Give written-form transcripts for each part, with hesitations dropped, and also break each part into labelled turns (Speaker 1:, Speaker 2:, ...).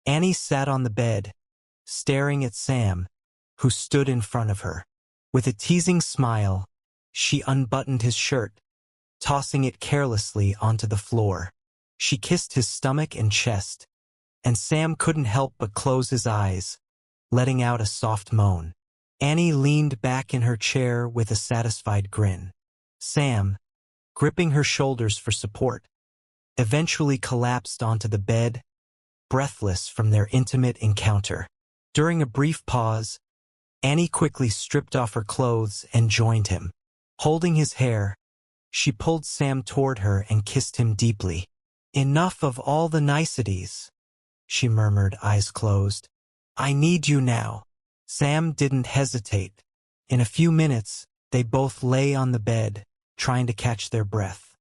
Speaker 1: Annie sat on the bed, staring at Sam, who stood in front of her. With a teasing smile, she unbuttoned his shirt, tossing it carelessly onto the floor. She kissed his stomach and chest, and Sam couldn't help but close his eyes, letting out a soft moan. Annie leaned back in her chair with a satisfied grin. Sam, gripping her shoulders for support, eventually collapsed onto the bed, breathless from their intimate encounter. During a brief pause, Annie quickly stripped off her clothes and joined him. Holding his hair, she pulled Sam toward her and kissed him deeply. "Enough of all the niceties," she murmured, eyes closed. "I need you now." Sam didn't hesitate. In a few minutes, they both lay on the bed, trying to catch their breath.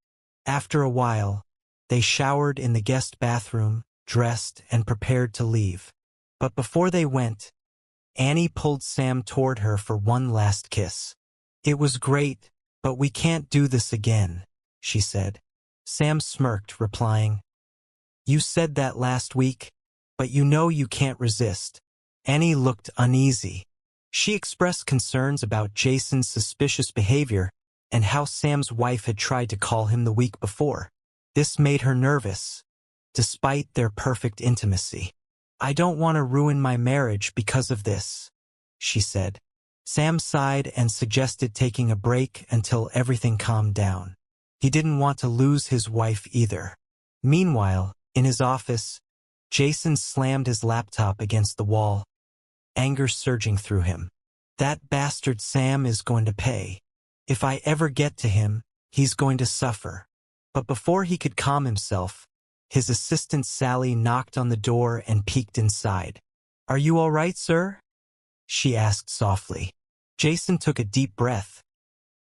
Speaker 1: After a while, they showered in the guest bathroom, dressed, and prepared to leave. But before they went, Annie pulled Sam toward her for one last kiss. "It was great, but we can't do this again," she said. Sam smirked, replying, "You said that last week, but you know you can't resist." Annie looked uneasy. She expressed concerns about Jason's suspicious behavior and how Sam's wife had tried to call him the week before. This made her nervous, despite their perfect intimacy. "I don't want to ruin my marriage because of this," she said. Sam sighed and suggested taking a break until everything calmed down. He didn't want to lose his wife either. Meanwhile, in his office, Jason slammed his laptop against the wall, anger surging through him. "That bastard Sam is going to pay. If I ever get to him, he's going to suffer." But before he could calm himself, his assistant Sally knocked on the door and peeked inside. "Are you all right, sir?" she asked softly. Jason took a deep breath,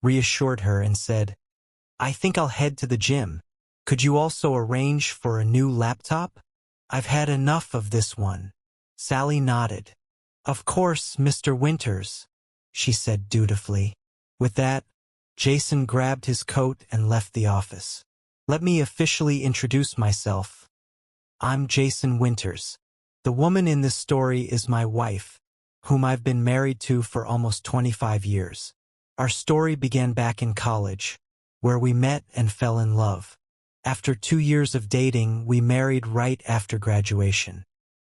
Speaker 1: reassured her, and said, "I think I'll head to the gym. Could you also arrange for a new laptop? I've had enough of this one." Sally nodded. "Of course, Mr. Winters," she said dutifully. With that, Jason grabbed his coat and left the office. "Let me officially introduce myself. I'm Jason Winters. The woman in this story is my wife, whom I've been married to for almost 25 years. Our story began back in college, where we met and fell in love. After 2 years of dating, we married right after graduation.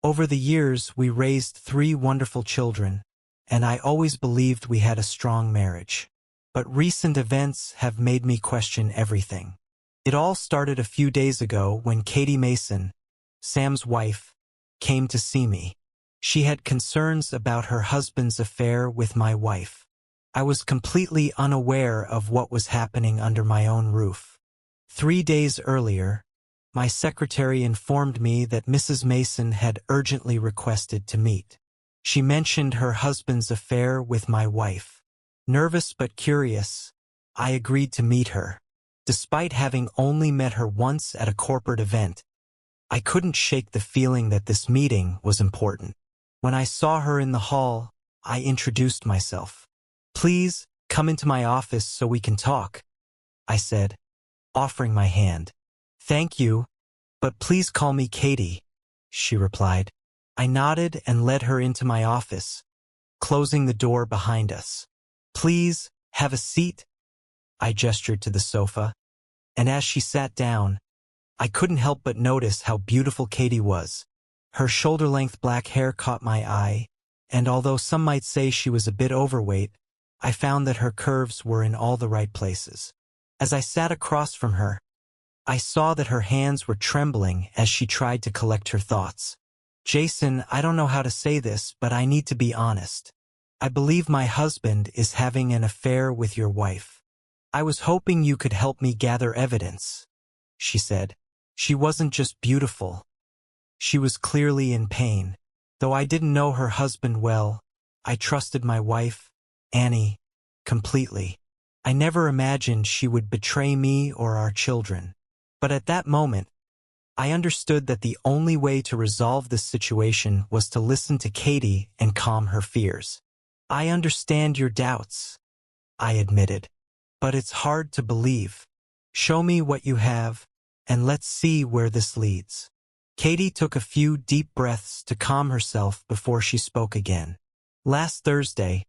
Speaker 1: Over the years, we raised 3 wonderful children, and I always believed we had a strong marriage. But recent events have made me question everything. It all started a few days ago when Katie Mason, Sam's wife, came to see me. She had concerns about her husband's affair with my wife. I was completely unaware of what was happening under my own roof. 3 days earlier, my secretary informed me that Mrs. Mason had urgently requested to meet. She mentioned her husband's affair with my wife. Nervous but curious, I agreed to meet her. Despite having only met her once at a corporate event, I couldn't shake the feeling that this meeting was important. When I saw her in the hall, I introduced myself. "Please, come into my office so we can talk," I said, offering my hand. "Thank you, but please call me Katie," she replied. I nodded and led her into my office, closing the door behind us. "Please, have a seat," I gestured to the sofa, and as she sat down, I couldn't help but notice how beautiful Katie was. Her shoulder-length black hair caught my eye, and although some might say she was a bit overweight, I found that her curves were in all the right places. As I sat across from her, I saw that her hands were trembling as she tried to collect her thoughts. "Jason, I don't know how to say this, but I need to be honest. I believe my husband is having an affair with your wife. I was hoping you could help me gather evidence," she said. She wasn't just beautiful. She was clearly in pain. Though I didn't know her husband well, I trusted my wife, Annie, completely. I never imagined she would betray me or our children. But at that moment, I understood that the only way to resolve this situation was to listen to Katie and calm her fears. "I understand your doubts," I admitted, "but it's hard to believe. Show me what you have, and let's see where this leads." Katie took a few deep breaths to calm herself before she spoke again. Last Thursday,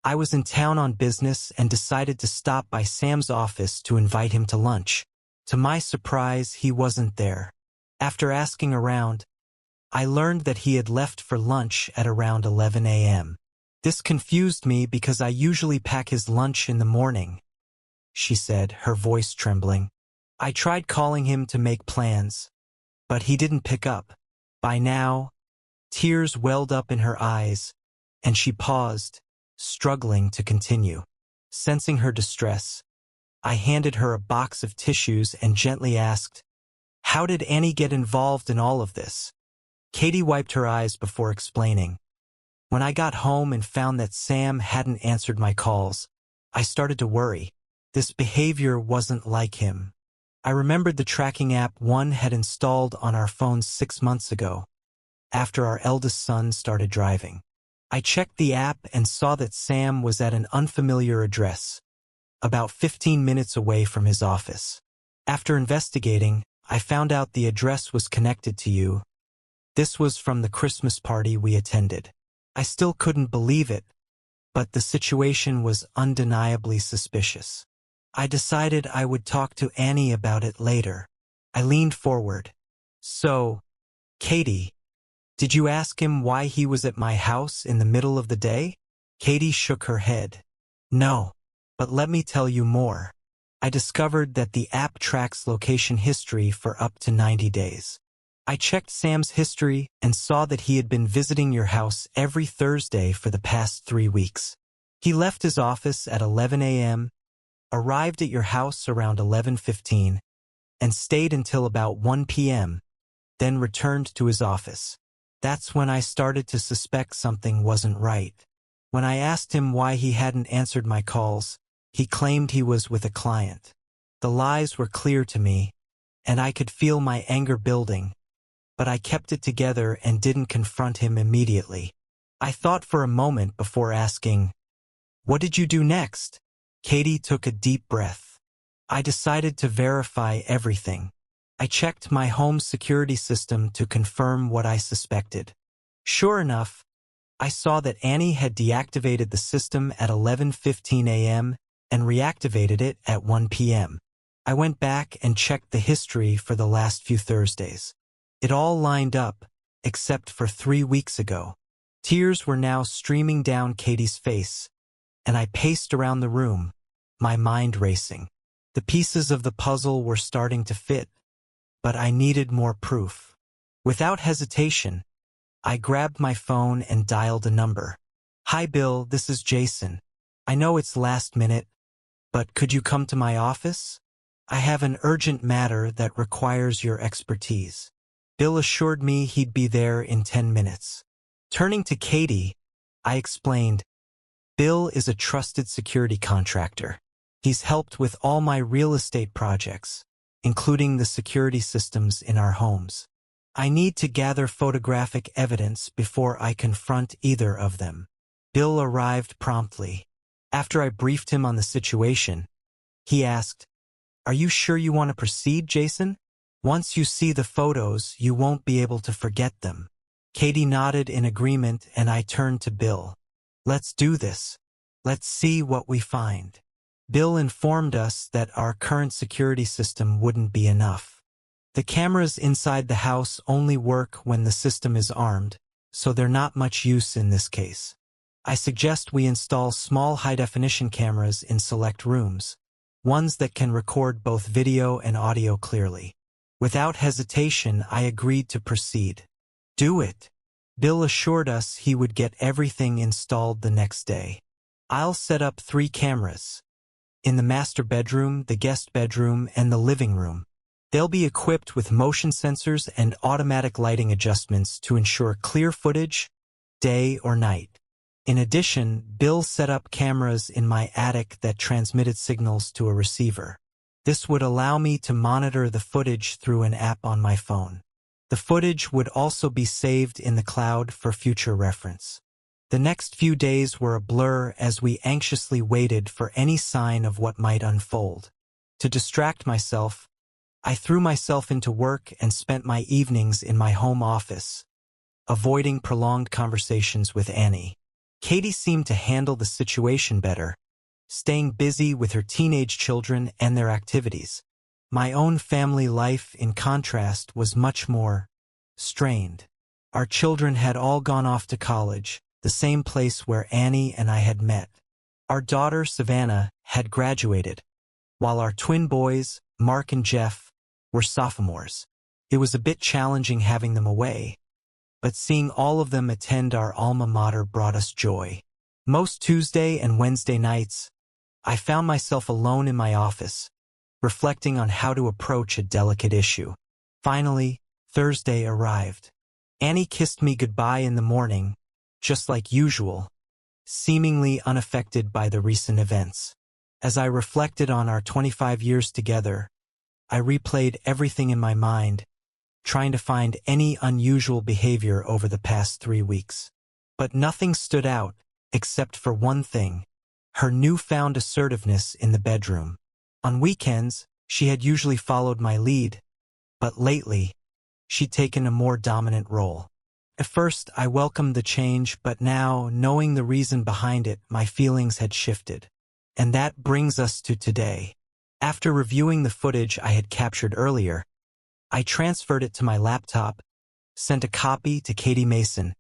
Speaker 1: I was in town on business and decided to stop by Sam's office to invite him to lunch. To my surprise, he wasn't there. After asking around, I learned that he had left for lunch at around 11 a.m. This confused me because I usually pack his lunch in the morning, she said, her voice trembling. I tried calling him to make plans, but he didn't pick up. By now, tears welled up in her eyes, and she paused, struggling to continue. Sensing her distress, I handed her a box of tissues and gently asked, "How did Annie get involved in all of this?" Katie wiped her eyes before explaining. When I got home and found that Sam hadn't answered my calls, I started to worry. This behavior wasn't like him. I remembered the tracking app one had installed on our phones 6 months ago, after our eldest son started driving. I checked the app and saw that Sam was at an unfamiliar address, about 15 minutes away from his office. After investigating, I found out the address was connected to you. This was from the Christmas party we attended. I still couldn't believe it, but the situation was undeniably suspicious. I decided I would talk to Annie about it later. I leaned forward. So, Katie, did you ask him why he was at my house in the middle of the day? Katie shook her head. No, but let me tell you more. I discovered that the app tracks location history for up to 90 days. I checked Sam's history and saw that he had been visiting your house every Thursday for the past 3 weeks. He left his office at 11 a.m., arrived at your house around 11:15, and stayed until about 1 p.m., then returned to his office. That's when I started to suspect something wasn't right. When I asked him why he hadn't answered my calls, he claimed he was with a client. The lies were clear to me, and I could feel my anger building, but I kept it together and didn't confront him immediately. I thought for a moment before asking, "What did you do next?" Katie took a deep breath. I decided to verify everything. I checked my home security system to confirm what I suspected. Sure enough, I saw that Annie had deactivated the system at 11:15 a.m. and reactivated it at 1 p.m. I went back and checked the history for the last few Thursdays. It all lined up, except for 3 weeks ago. Tears were now streaming down Katie's face, and I paced around the room, my mind racing. The pieces of the puzzle were starting to fit, but I needed more proof. Without hesitation, I grabbed my phone and dialed a number. "Hi Bill, this is Jason. I know it's last minute, but could you come to my office? I have an urgent matter that requires your expertise." Bill assured me he'd be there in 10 minutes. Turning to Katie, I explained, "Bill is a trusted security contractor. He's helped with all my real estate projects, including the security systems in our homes. I need to gather photographic evidence before I confront either of them." Bill arrived promptly. After I briefed him on the situation, he asked, "Are you sure you want to proceed, Jason? Once you see the photos, you won't be able to forget them." Katie nodded in agreement, and I turned to Bill. "Let's do this. Let's see what we find." Bill informed us that our current security system wouldn't be enough. The cameras inside the house only work when the system is armed, so they're not much use in this case. I suggest we install small high-definition cameras in select rooms, ones that can record both video and audio clearly. Without hesitation, I agreed to proceed. "Do it." Bill assured us he would get everything installed the next day. "I'll set up 3 cameras. In the master bedroom, the guest bedroom, and the living room. They'll be equipped with motion sensors and automatic lighting adjustments to ensure clear footage, day or night. In addition, Bill set up cameras in my attic that transmitted signals to a receiver. This would allow me to monitor the footage through an app on my phone. The footage would also be saved in the cloud for future reference." The next few days were a blur as we anxiously waited for any sign of what might unfold. To distract myself, I threw myself into work and spent my evenings in my home office, avoiding prolonged conversations with Annie. Katie seemed to handle the situation better, staying busy with her teenage children and their activities. My own family life, in contrast, was much more strained. Our children had all gone off to college, the same place where Annie and I had met. Our daughter, Savannah, had graduated, while our twin boys, Mark and Jeff, were sophomores. It was a bit challenging having them away, but seeing all of them attend our alma mater brought us joy. Most Tuesday and Wednesday nights, I found myself alone in my office, reflecting on how to approach a delicate issue. Finally, Thursday arrived. Annie kissed me goodbye in the morning, just like usual, seemingly unaffected by the recent events. As I reflected on our 25 years together, I replayed everything in my mind, trying to find any unusual behavior over the past 3 weeks. But nothing stood out, except for one thing: her newfound assertiveness in the bedroom. On weekends, she had usually followed my lead, but lately, she'd taken a more dominant role. At first, I welcomed the change, but now, knowing the reason behind it, my feelings had shifted. And that brings us to today. After reviewing the footage I had captured earlier, I transferred it to my laptop, sent a copy to Katie Mason,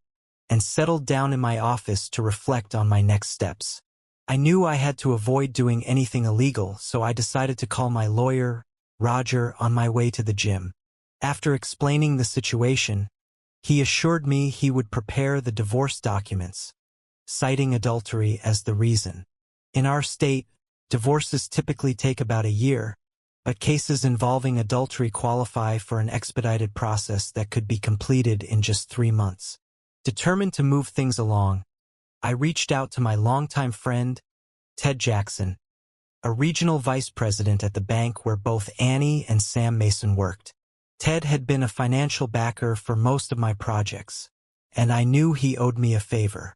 Speaker 1: and settled down in my office to reflect on my next steps. I knew I had to avoid doing anything illegal, so I decided to call my lawyer, Roger, on my way to the gym. After explaining the situation, he assured me he would prepare the divorce documents, citing adultery as the reason. In our state, divorces typically take about a year, but cases involving adultery qualify for an expedited process that could be completed in just 3 months. Determined to move things along, I reached out to my longtime friend, Ted Jackson, a regional vice president at the bank where both Annie and Sam Mason worked. Ted had been a financial backer for most of my projects, and I knew he owed me a favor.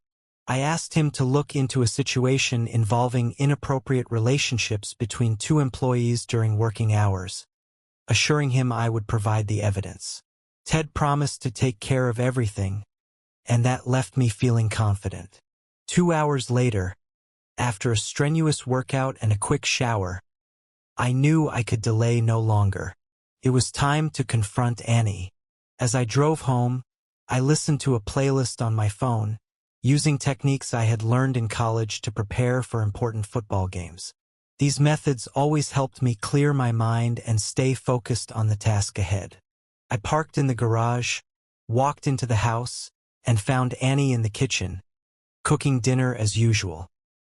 Speaker 1: I asked him to look into a situation involving inappropriate relationships between 2 employees during working hours, assuring him I would provide the evidence. Ted promised to take care of everything, and that left me feeling confident. 2 hours later, after a strenuous workout and a quick shower, I knew I could delay no longer. It was time to confront Annie. As I drove home, I listened to a playlist on my phone, using techniques I had learned in college to prepare for important football games. These methods always helped me clear my mind and stay focused on the task ahead. I parked in the garage, walked into the house, and found Annie in the kitchen, cooking dinner as usual.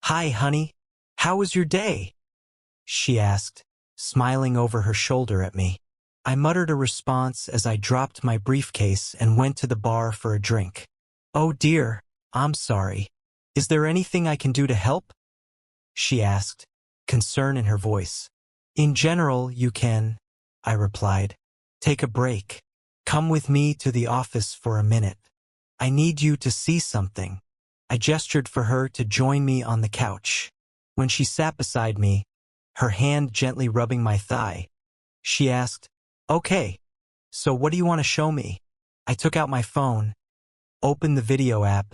Speaker 1: "Hi, honey. How was your day?" she asked, smiling over her shoulder at me. I muttered a response as I dropped my briefcase and went to the bar for a drink. "Oh dear, I'm sorry. Is there anything I can do to help?" she asked, concern in her voice. "In general, you can," I replied. "Take a break. Come with me to the office for a minute. I need you to see something." I gestured for her to join me on the couch. When she sat beside me, her hand gently rubbing my thigh, she asked, "Okay, so what do you want to show me?" I took out my phone, opened the video app,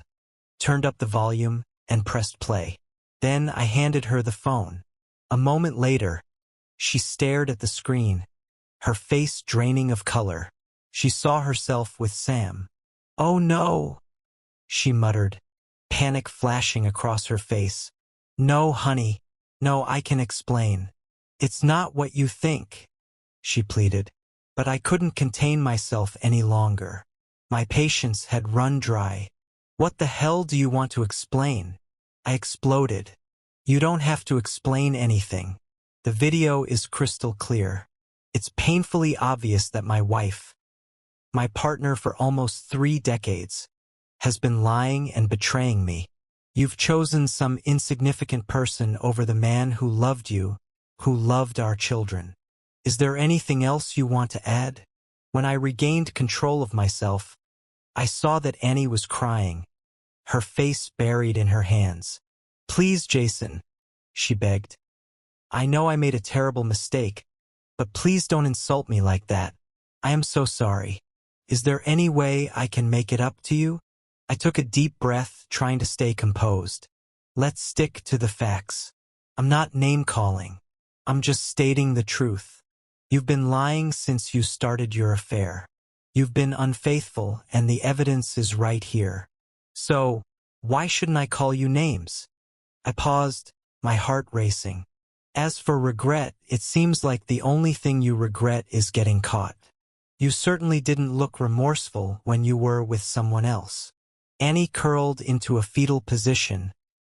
Speaker 1: turned up the volume, and pressed play. Then I handed her the phone. A moment later, she stared at the screen, her face draining of color. She saw herself with Sam. "Oh no," she muttered, panic flashing across her face. "No, honey. No, I can explain. It's not what you think," she pleaded. But I couldn't contain myself any longer. My patience had run dry. "What the hell do you want to explain?" I exploded. "You don't have to explain anything. The video is crystal clear. It's painfully obvious that my wife, my partner for almost 3 decades, has been lying and betraying me. You've chosen some insignificant person over the man who loved you, who loved our children. Is there anything else you want to add?" When I regained control of myself, I saw that Annie was crying, her face buried in her hands. "Please, Jason," she begged. "I know I made a terrible mistake, but please don't insult me like that. I am so sorry. Is there any way I can make it up to you? I took a deep breath, trying to stay composed. Let's stick to the facts. I'm not name-calling. I'm just stating the truth. You've been lying since you started your affair. You've been unfaithful, and the evidence is right here. So, why shouldn't I call you names? I paused, my heart racing. As for regret, it seems like the only thing you regret is getting caught. You certainly didn't look remorseful when you were with someone else. Annie curled into a fetal position,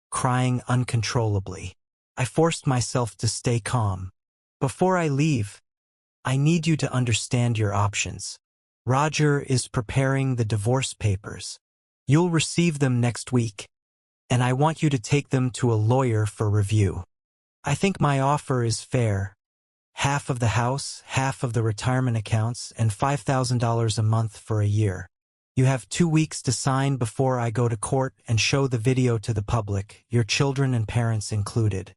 Speaker 1: crying uncontrollably. I forced myself to stay calm. Before I leave, I need you to understand your options. Roger is preparing the divorce papers. You'll receive them next week, and I want you to take them to a lawyer for review. I think my offer is fair. Half of the house, half of the retirement accounts, and $5,000 a month for a year. You have 2 weeks to sign before I go to court and show the video to the public, your children and parents included.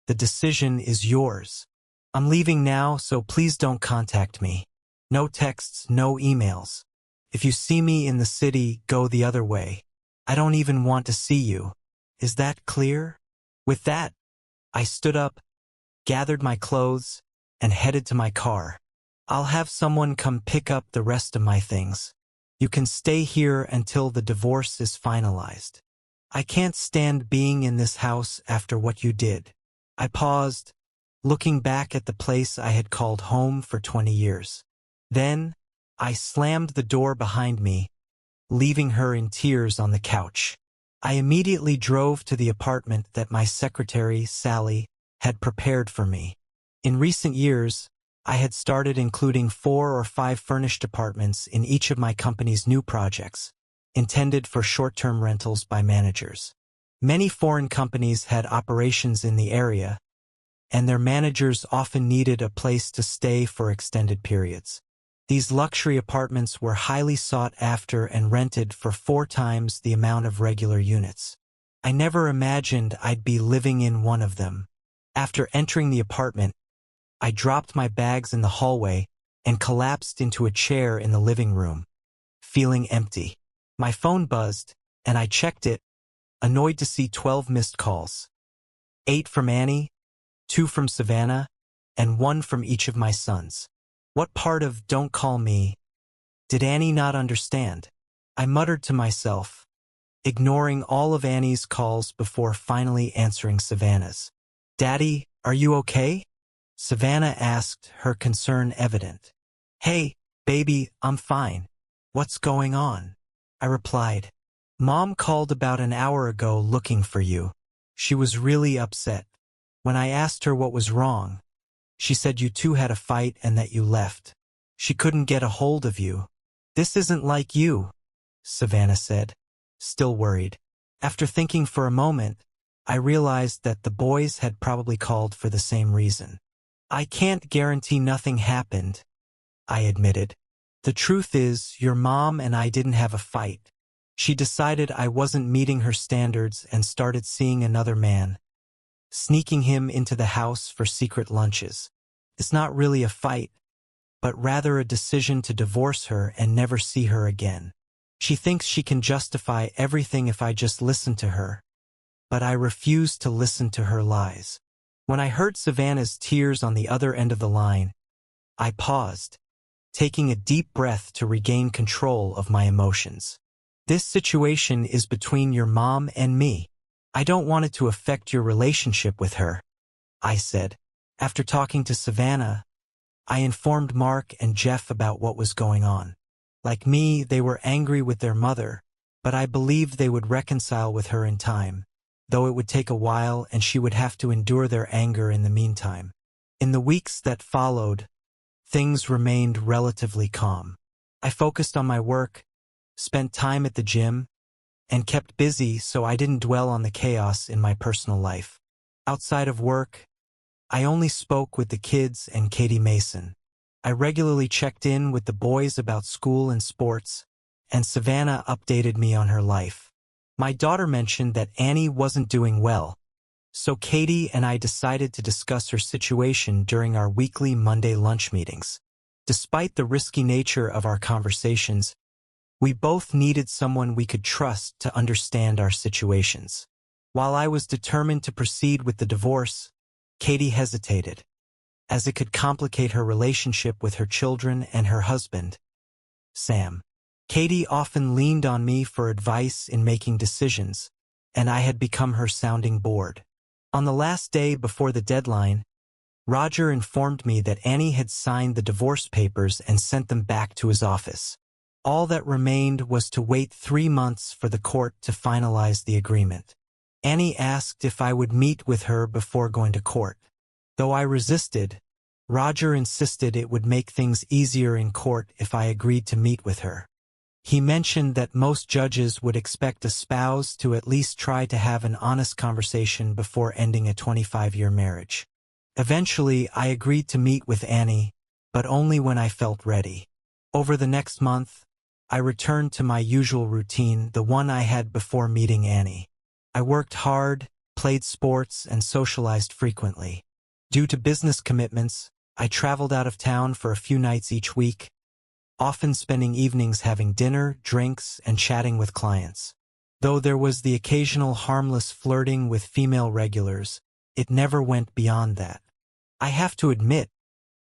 Speaker 1: The decision is yours. I'm leaving now, so please don't contact me. No texts, no emails. If you see me in the city, go the other way. I don't even want to see you. Is that clear? With that, I stood up, gathered my clothes, and headed to my car. I'll have someone come pick up the rest of my things. You can stay here until the divorce is finalized. I can't stand being in this house after what you did. I paused, looking back at the place I had called home for 20 years. Then, I slammed the door behind me, leaving her in tears on the couch. I immediately drove to the apartment that my secretary, Sally, had prepared for me. In recent years, I had started including 4 or 5 furnished apartments in each of my company's new projects, intended for short-term rentals by managers. Many foreign companies had operations in the area, and their managers often needed a place to stay for extended periods. These luxury apartments were highly sought after and rented for 4 times the amount of regular units. I never imagined I'd be living in one of them. After entering the apartment, I dropped my bags in the hallway and collapsed into a chair in the living room, feeling empty. My phone buzzed, and I checked it, annoyed to see 12 missed calls. 8 from Annie, 2 from Savannah, and 1 from each of my sons. What part of "don't call me" did Annie not understand? I muttered to myself, ignoring all of Annie's calls before finally answering Savannah's. "Daddy, are you okay?" Savannah asked, her concern evident. "Hey, baby, I'm fine. What's going on?" I replied. "Mom called about an hour ago looking for you. She was really upset. When I asked her what was wrong, she said you two had a fight and that you left. She couldn't get a hold of you." "This isn't like you," Savannah said, still worried. After thinking for a moment, I realized that the boys had probably called for the same reason. "I can't guarantee nothing happened," I admitted. "The truth is, your mom and I didn't have a fight. She decided I wasn't meeting her standards and started seeing another man, sneaking him into the house for secret lunches. It's not really a fight, but rather a decision to divorce her and never see her again. She thinks she can justify everything if I just listen to her, but I refuse to listen to her lies." When I heard Savannah's tears on the other end of the line, I paused, taking a deep breath to regain control of my emotions. "This situation is between your mom and me. I don't want it to affect your relationship with her," I said. After talking to Savannah, I informed Mark and Jeff about what was going on. Like me, they were angry with their mother, but I believed they would reconcile with her in time, though it would take a while and she would have to endure their anger in the meantime. In the weeks that followed, things remained relatively calm. I focused on my work, spent time at the gym, and kept busy so I didn't dwell on the chaos in my personal life. Outside of work, I only spoke with the kids and Katie Mason. I regularly checked in with the boys about school and sports, and Savannah updated me on her life. My daughter mentioned that Annie wasn't doing well, So Katie and I decided to discuss her situation during our weekly Monday lunch meetings. Despite the risky nature of our conversations, we both needed someone we could trust to understand our situations. While I was determined to proceed with the divorce, Katie hesitated, as it could complicate her relationship with her children and her husband, Sam. Katie often leaned on me for advice in making decisions, and I had become her sounding board. On the last day before the deadline, Roger informed me that Annie had signed the divorce papers and sent them back to his office. All that remained was to wait 3 months for the court to finalize the agreement. Annie asked if I would meet with her before going to court. Though I resisted, Roger insisted it would make things easier in court if I agreed to meet with her. He mentioned that most judges would expect a spouse to at least try to have an honest conversation before ending a 25-year marriage. Eventually, I agreed to meet with Annie, but only when I felt ready. Over the next month, I returned to my usual routine, the one I had before meeting Annie. I worked hard, played sports, and socialized frequently. Due to business commitments, I traveled out of town for a few nights each week, often spending evenings having dinner, drinks, and chatting with clients. Though there was the occasional harmless flirting with female regulars, it never went beyond that. I have to admit,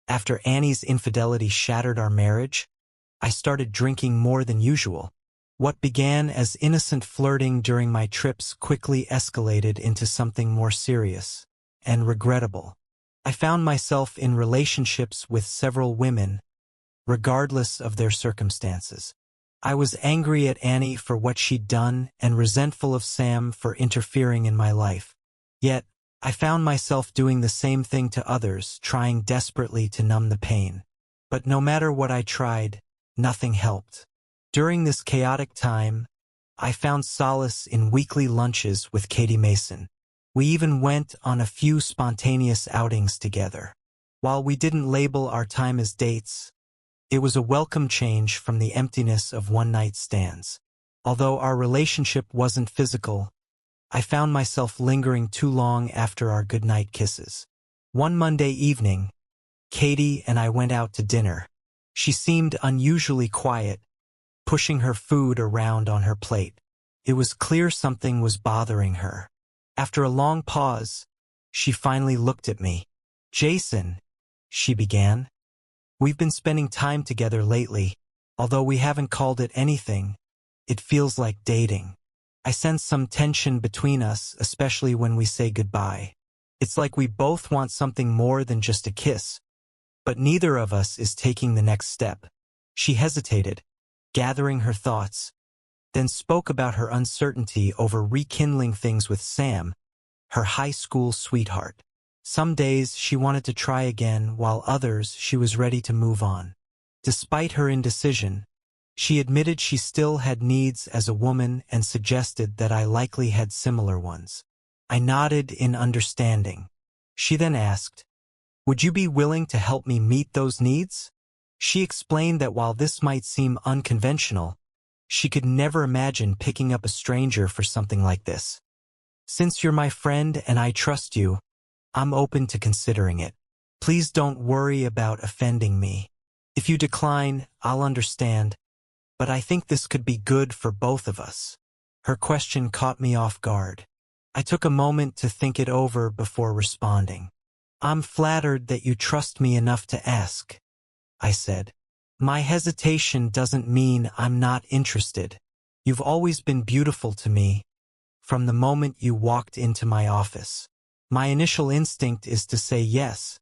Speaker 1: after Annie's infidelity shattered our marriage, I started drinking more than usual. What began as innocent flirting during my trips quickly escalated into something more serious and regrettable. I found myself in relationships with several women, regardless of their circumstances. I was angry at Annie for what she'd done and resentful of Sam for interfering in my life. Yet, I found myself doing the same thing to others, trying desperately to numb the pain. But no matter what I tried, nothing helped. During this chaotic time, I found solace in weekly lunches with Katie Mason. We even went on a few spontaneous outings together. While we didn't label our time as dates, it was a welcome change from the emptiness of one-night stands. Although our relationship wasn't physical, I found myself lingering too long after our goodnight kisses. One Monday evening, Katie and I went out to dinner. She seemed unusually quiet, pushing her food around on her plate. It was clear something was bothering her. After a long pause, she finally looked at me. "Jason," she began. "We've been spending time together lately. Although we haven't called it anything, it feels like dating. I sense some tension between us, especially when we say goodbye. It's like we both want something more than just a kiss, but neither of us is taking the next step." She hesitated, gathering her thoughts, then spoke about her uncertainty over rekindling things with Sam, her high school sweetheart. Some days she wanted to try again, while others she was ready to move on. Despite her indecision, she admitted she still had needs as a woman and suggested that I likely had similar ones. I nodded in understanding. She then asked, "Would you be willing to help me meet those needs?" She explained that while this might seem unconventional, she could never imagine picking up a stranger for something like this. "Since you're my friend and I trust you, I'm open to considering it. Please don't worry about offending me. If you decline, I'll understand, but I think this could be good for both of us." Her question caught me off guard. I took a moment to think it over before responding. "I'm flattered that you trust me enough to ask," I said. "My hesitation doesn't mean I'm not interested. You've always been beautiful to me, from the moment you walked into my office. My initial instinct is to say yes,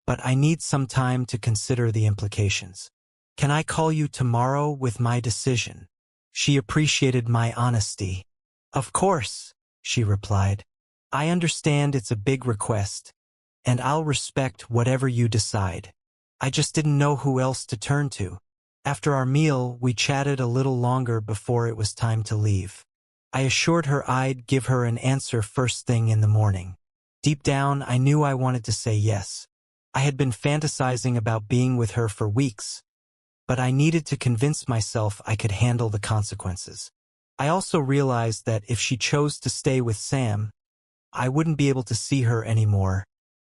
Speaker 1: but I need some time to consider the implications. Can I call you tomorrow with my decision?" She appreciated my honesty. "Of course," she replied. "I understand it's a big request, and I'll respect whatever you decide. I just didn't know who else to turn to." After our meal, we chatted a little longer before it was time to leave. I assured her I'd give her an answer first thing in the morning. Deep down, I knew I wanted to say yes. I had been fantasizing about being with her for weeks, but I needed to convince myself I could handle the consequences. I also realized that if she chose to stay with Sam, I wouldn't be able to see her anymore,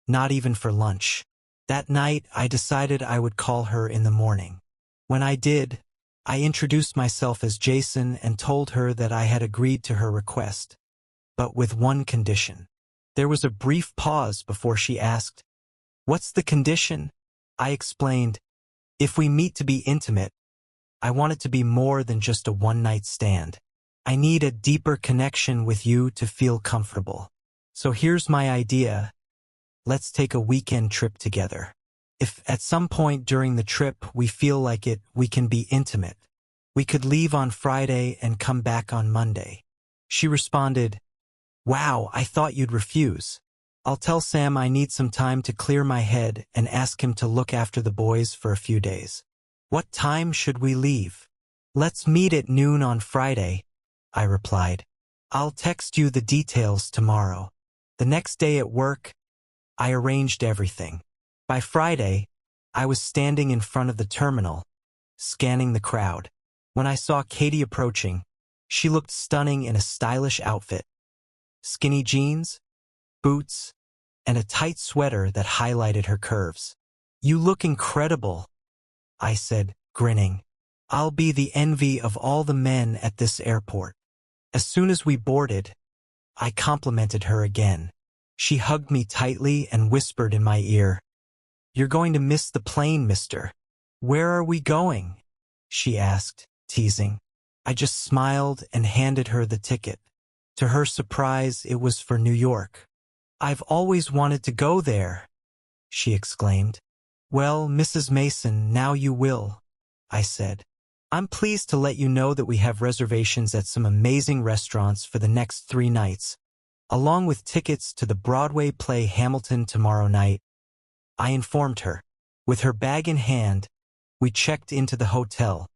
Speaker 1: not even for lunch. That night, I decided I would call her in the morning. When I did, I introduced myself as Jason and told her that I had agreed to her request, but with one condition. There was a brief pause before she asked, "What's the condition?" I explained, "If we meet to be intimate, I want it to be more than just a one-night stand. I need a deeper connection with you to feel comfortable. So here's my idea. Let's take a weekend trip together. If at some point during the trip we feel like it, we can be intimate. We could leave on Friday and come back on Monday." She responded, "Wow, I thought you'd refuse. I'll tell Sam I need some time to clear my head and ask him to look after the boys for a few days. What time should we leave?" "Let's meet at noon on Friday," I replied. "I'll text you the details tomorrow." The next day at work, I arranged everything. By Friday, I was standing in front of the terminal, scanning the crowd. When I saw Katie approaching, she looked stunning in a stylish outfit. Skinny jeans, boots, and a tight sweater that highlighted her curves. "You look incredible," I said, grinning. "I'll be the envy of all the men at this airport." As soon as we boarded, I complimented her again. She hugged me tightly and whispered in my ear, "You're going to miss the plane, mister." "Where are we going?" she asked, teasing. I just smiled and handed her the ticket. To her surprise, it was for New York. "I've always wanted to go there," she exclaimed. "Well, Mrs. Mason, now you will," I said. "I'm pleased to let you know that we have reservations at some amazing restaurants for the next 3 nights, along with tickets to the Broadway play Hamilton tomorrow night," I informed her. With her bag in hand, we checked into the hotel,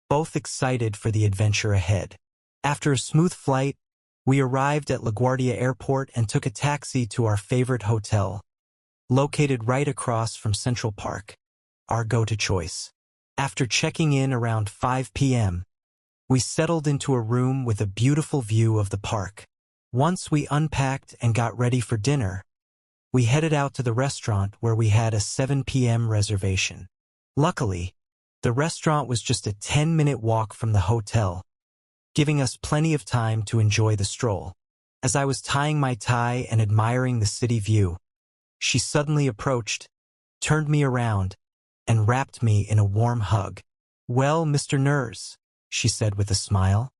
Speaker 1: both excited for the adventure ahead. After a smooth flight, we arrived at LaGuardia Airport and took a taxi to our favorite hotel, located right across from Central Park, our go-to choice. After checking in around 5 p.m., we settled into a room with a beautiful view of the park. Once we unpacked and got ready for dinner, we headed out to the restaurant where we had a 7 p.m. reservation. Luckily, the restaurant was just a 10-minute walk from the hotel, giving us plenty of time to enjoy the stroll. As I was tying my tie and admiring the city view, she suddenly approached, turned me around, and wrapped me in a warm hug. "Well, Mr. Nurs," she said with a smile,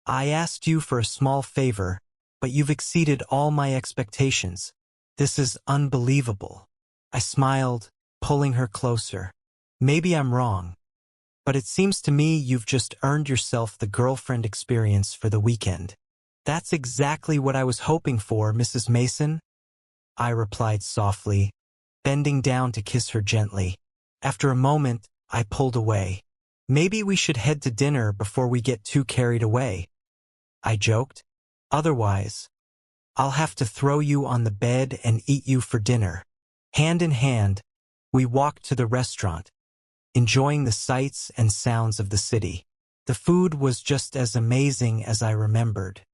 Speaker 1: "I asked you for a small favor, but you've exceeded all my expectations. This is unbelievable." I smiled, pulling her closer. "Maybe I'm wrong, but it seems to me you've just earned yourself the girlfriend experience for the weekend." "That's exactly what I was hoping for, Mrs. Mason," I replied softly, bending down to kiss her gently. After a moment, I pulled away. "Maybe we should head to dinner before we get too carried away," I joked. "Otherwise, I'll have to throw you on the bed and eat you for dinner." Hand in hand, we walked to the restaurant, enjoying the sights and sounds of the city. The food was just as amazing as I remembered.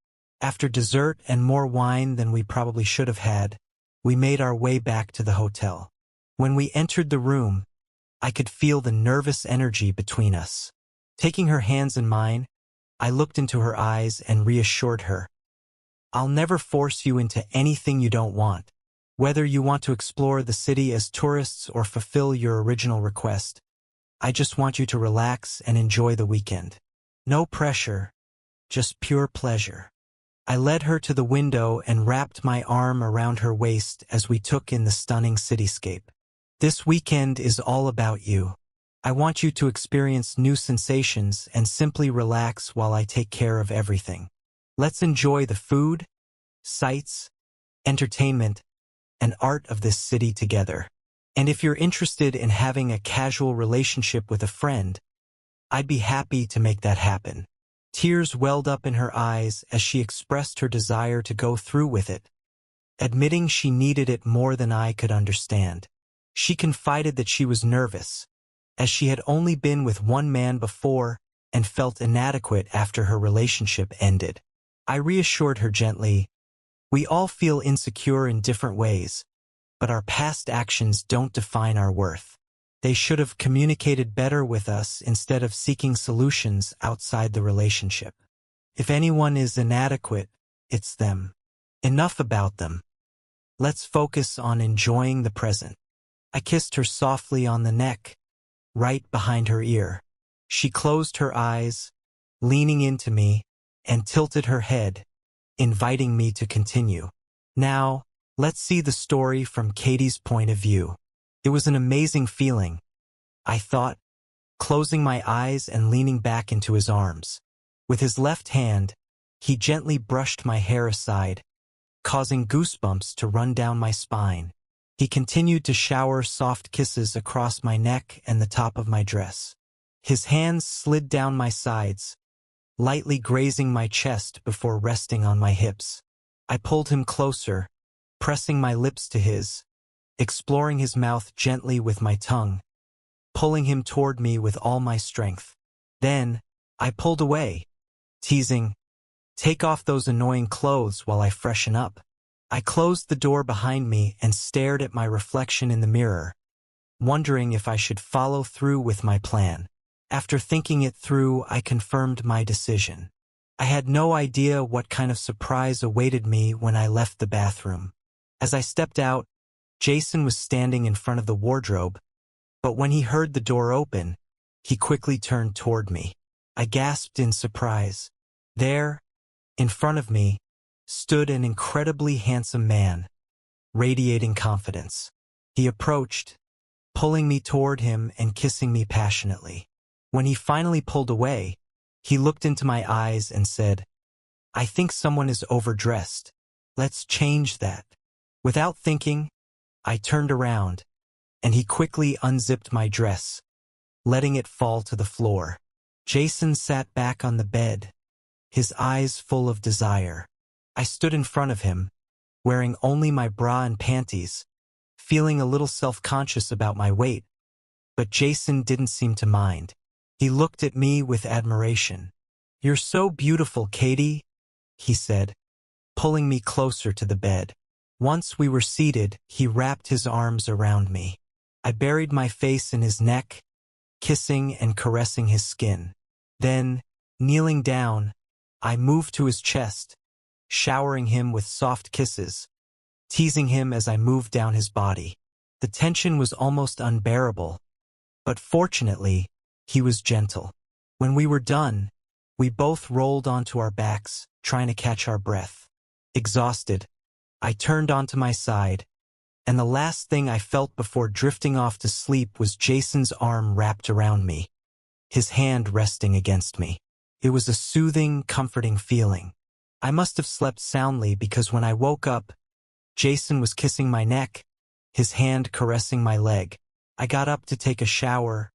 Speaker 1: After dessert and more wine than we probably should have had, we made our way back to the hotel. When we entered the room, I could feel the nervous energy between us. Taking her hands in mine, I looked into her eyes and reassured her. "I'll never force you into anything you don't want. Whether you want to explore the city as tourists or fulfill your original request, I just want you to relax and enjoy the weekend. No pressure, just pure pleasure." I led her to the window and wrapped my arm around her waist as we took in the stunning cityscape. "This weekend is all about you. I want you to experience new sensations and simply relax while I take care of everything. Let's enjoy the food, sights, entertainment, and art of this city together. And if you're interested in having a casual relationship with a friend, I'd be happy to make that happen." Tears welled up in her eyes as she expressed her desire to go through with it, admitting she needed it more than I could understand. She confided that she was nervous, as she had only been with one man before and felt inadequate after her relationship ended. I reassured her gently, We all feel insecure in different ways, but our past actions don't define our worth. They should have communicated better with us instead of seeking solutions outside the relationship. If anyone is inadequate, it's them. Enough about them. Let's focus on enjoying the present. I kissed her softly on the neck, right behind her ear. She closed her eyes, leaning into me, and tilted her head, inviting me to continue. Now, let's see the story from Katie's point of view. It was an amazing feeling, I thought, closing my eyes and leaning back into his arms. With his left hand, he gently brushed my hair aside, causing goosebumps to run down my spine. He continued to shower soft kisses across my neck and the top of my dress. His hands slid down my sides, lightly grazing my chest before resting on my hips. I pulled him closer, pressing my lips to his, exploring his mouth gently with my tongue, pulling him toward me with all my strength. Then, I pulled away, teasing, "Take off those annoying clothes while I freshen up." I closed the door behind me and stared at my reflection in the mirror, wondering if I should follow through with my plan. After thinking it through, I confirmed my decision. I had no idea what kind of surprise awaited me when I left the bathroom. As I stepped out, Jason was standing in front of the wardrobe, but when he heard the door open, he quickly turned toward me. I gasped in surprise. There, in front of me, stood an incredibly handsome man, radiating confidence. He approached, pulling me toward him and kissing me passionately. When he finally pulled away, he looked into my eyes and said, "I think someone is overdressed. Let's change that." Without thinking, I turned around, and he quickly unzipped my dress, letting it fall to the floor. Jason sat back on the bed, his eyes full of desire. I stood in front of him, wearing only my bra and panties, feeling a little self-conscious about my weight, but Jason didn't seem to mind. He looked at me with admiration. "You're so beautiful, Katie," he said, pulling me closer to the bed. Once we were seated, he wrapped his arms around me. I buried my face in his neck, kissing and caressing his skin. Then, kneeling down, I moved to his chest, showering him with soft kisses, teasing him as I moved down his body. The tension was almost unbearable, but fortunately, he was gentle. When we were done, we both rolled onto our backs, trying to catch our breath. Exhausted, I turned onto my side, and the last thing I felt before drifting off to sleep was Jason's arm wrapped around me, his hand resting against me. It was a soothing, comforting feeling. I must have slept soundly because when I woke up, Jason was kissing my neck, his hand caressing my leg. I got up to take a shower,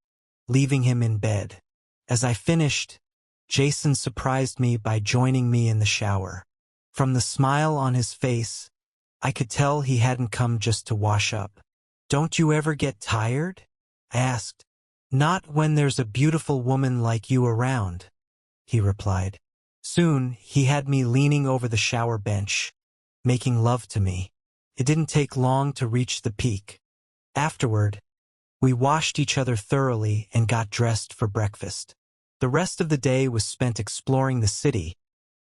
Speaker 1: leaving him in bed. As I finished, Jason surprised me by joining me in the shower. From the smile on his face, I could tell he hadn't come just to wash up. "Don't you ever get tired?" I asked. "Not when there's a beautiful woman like you around," he replied. Soon, he had me leaning over the shower bench, making love to me. It didn't take long to reach the peak. Afterward, we washed each other thoroughly and got dressed for breakfast. The rest of the day was spent exploring the city,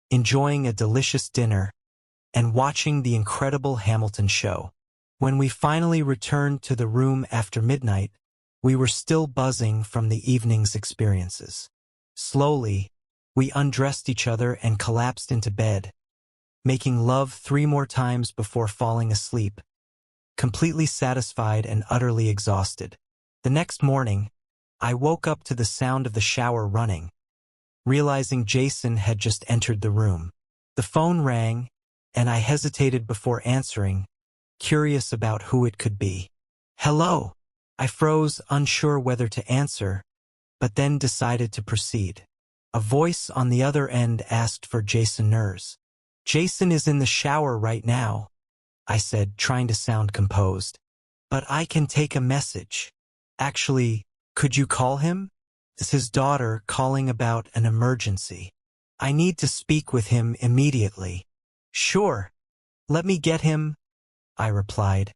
Speaker 1: enjoying a delicious dinner, and watching the incredible Hamilton show. When we finally returned to the room after midnight, we were still buzzing from the evening's experiences. Slowly, we undressed each other and collapsed into bed, making love 3 more times before falling asleep, completely satisfied and utterly exhausted. The next morning, I woke up to the sound of the shower running, realizing Jason had just entered the room. The phone rang, and I hesitated before answering, curious about who it could be. "Hello." I froze, unsure whether to answer, but then decided to proceed. A voice on the other end asked for Jason Nurs. "Jason is in the shower right now," I said, trying to sound composed. "But I can take a message." "Actually, could you call him? It's his daughter calling about an emergency. I need to speak with him immediately." "Sure. "Let me get him," I replied,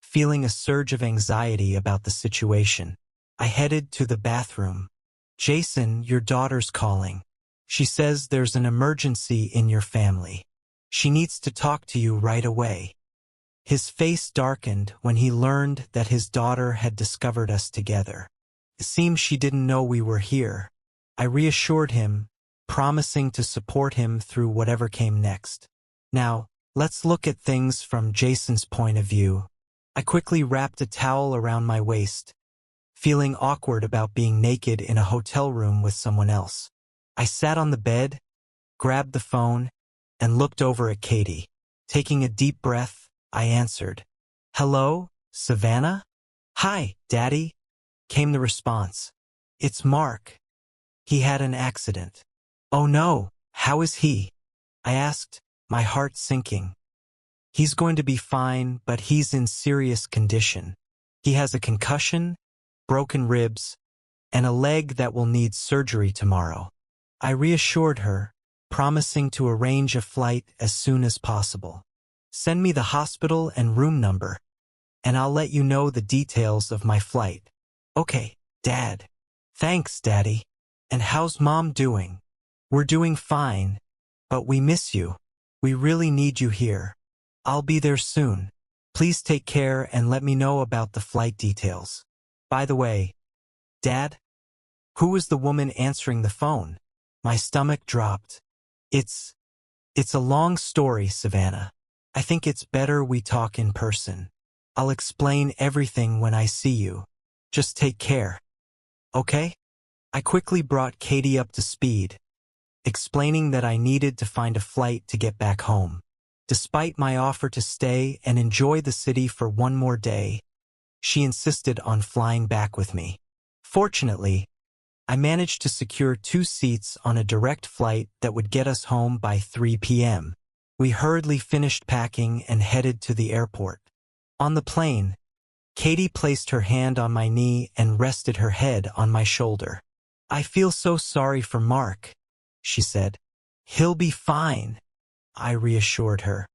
Speaker 1: feeling a surge of anxiety about the situation. I headed to the bathroom. "Jason, your daughter's calling. She says there's an emergency in your family. She needs to talk to you right away." His face darkened when he learned that his daughter had discovered us together. It seemed she didn't know we were here. I reassured him, promising to support him through whatever came next. "Now, let's look at things from Jason's point of view." I quickly wrapped a towel around my waist, feeling awkward about being naked in a hotel room with someone else. I sat on the bed, grabbed the phone, and looked over at Katie. Taking a deep breath, I answered. "Hello, Savannah?" "Hi, Daddy," came the response. "It's Mark. He had an accident." "Oh no, how is he?" I asked, my heart sinking. "He's going to be fine, but he's in serious condition. He has a concussion, broken ribs, and a leg that will need surgery tomorrow." I reassured her, promising to arrange a flight as soon as possible. "Send me the hospital and room number, and I'll let you know the details of my flight." "Okay, Dad." "Thanks, Daddy. And how's Mom doing?" "We're doing fine, but we miss you. We really need you here." "I'll be there soon. Please take care and let me know about the flight details. By the way, Dad, who was the woman answering the phone?" My stomach dropped. It's a long story, Savannah. I think it's better we talk in person. I'll explain everything when I see you. Just take care. Okay?" I quickly brought Katie up to speed, explaining that I needed to find a flight to get back home. Despite my offer to stay and enjoy the city for one more day, she insisted on flying back with me. Fortunately, I managed to secure 2 seats on a direct flight that would get us home by 3 p.m. We hurriedly finished packing and headed to the airport. On the plane, Katie placed her hand on my knee and rested her head on my shoulder. "I feel so sorry for Mark," she said. "He'll be fine," I reassured her.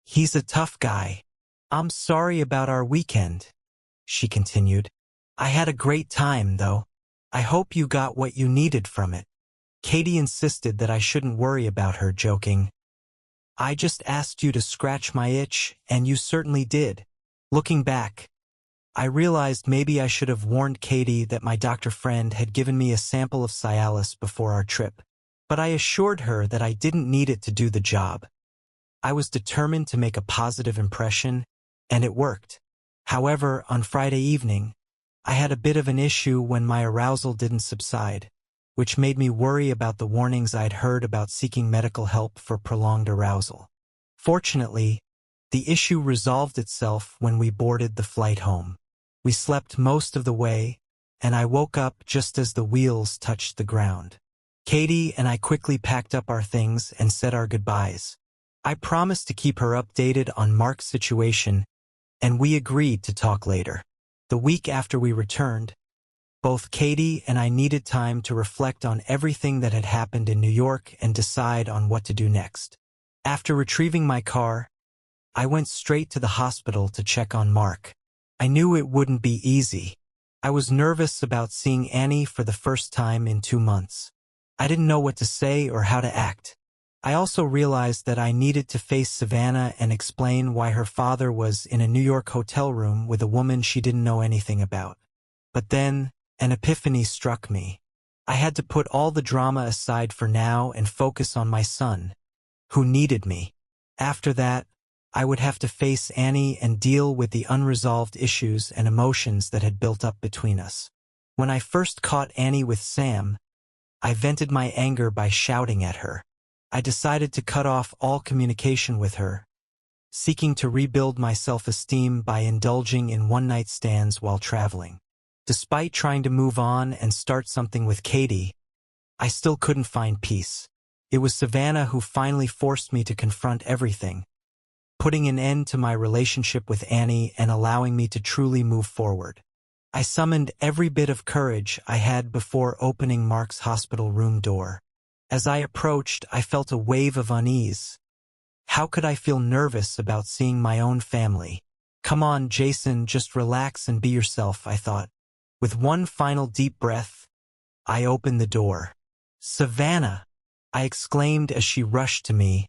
Speaker 1: "He's a tough guy." "I'm sorry about our weekend," she continued. "I had a great time, though. I hope you got what you needed from it." Katie insisted that I shouldn't worry about her, joking. "I just asked you to scratch my itch, and you certainly did." Looking back, I realized maybe I should have warned Katie that my doctor friend had given me a sample of Cialis before our trip, but I assured her that I didn't need it to do the job. I was determined to make a positive impression, and it worked. However, on Friday evening, I had a bit of an issue when my arousal didn't subside, which made me worry about the warnings I'd heard about seeking medical help for prolonged arousal. Fortunately, the issue resolved itself when we boarded the flight home. We slept most of the way, and I woke up just as the wheels touched the ground. Katie and I quickly packed up our things and said our goodbyes. I promised to keep her updated on Mark's situation, and we agreed to talk later. The week after we returned, both Katie and I needed time to reflect on everything that had happened in New York and decide on what to do next. After retrieving my car, I went straight to the hospital to check on Mark. I knew it wouldn't be easy. I was nervous about seeing Annie for the first time in 2 months. I didn't know what to say or how to act. I also realized that I needed to face Savannah and explain why her father was in a New York hotel room with a woman she didn't know anything about. But then, an epiphany struck me. I had to put all the drama aside for now and focus on my son, who needed me. After that, I would have to face Annie and deal with the unresolved issues and emotions that had built up between us. When I first caught Annie with Sam, I vented my anger by shouting at her. I decided to cut off all communication with her, seeking to rebuild my self-esteem by indulging in one-night stands while traveling. Despite trying to move on and start something with Katie, I still couldn't find peace. It was Savannah who finally forced me to confront everything, putting an end to my relationship with Annie and allowing me to truly move forward. I summoned every bit of courage I had before opening Mark's hospital room door. As I approached, I felt a wave of unease, How could I feel nervous about seeing my own family? Come on, Jason, just relax and be yourself, I thought. With one final deep breath, I opened the door. Savannah! I exclaimed as she rushed to me,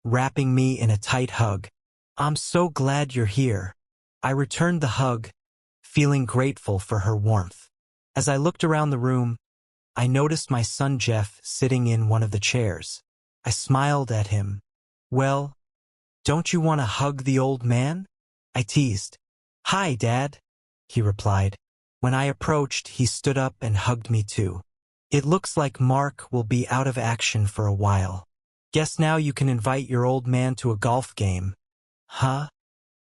Speaker 1: wrapping me in a tight hug. I'm so glad you're here. I returned the hug, feeling grateful for her warmth. As I looked around the room, I noticed my son Jeff sitting in one of the chairs. I smiled at him. Well, don't you want to hug the old man? I teased. Hi, Dad, he replied. When I approached, he stood up and hugged me too. It looks like Mark will be out of action for a while. Guess now you can invite your old man to a golf game. Huh?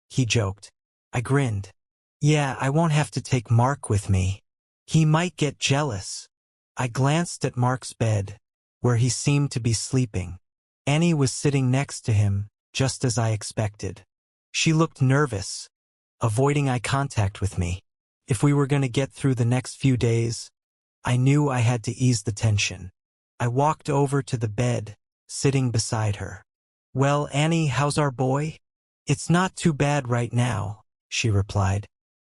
Speaker 1: He joked. I grinned. Yeah, I won't have to take Mark with me. He might get jealous. I glanced at Mark's bed, where he seemed to be sleeping. Annie was sitting next to him, just as I expected. She looked nervous, avoiding eye contact with me. If we were going to get through the next few days, I knew I had to ease the tension. I walked over to the bed, sitting beside her. Well, Annie, how's our boy? It's not too bad right now, she replied.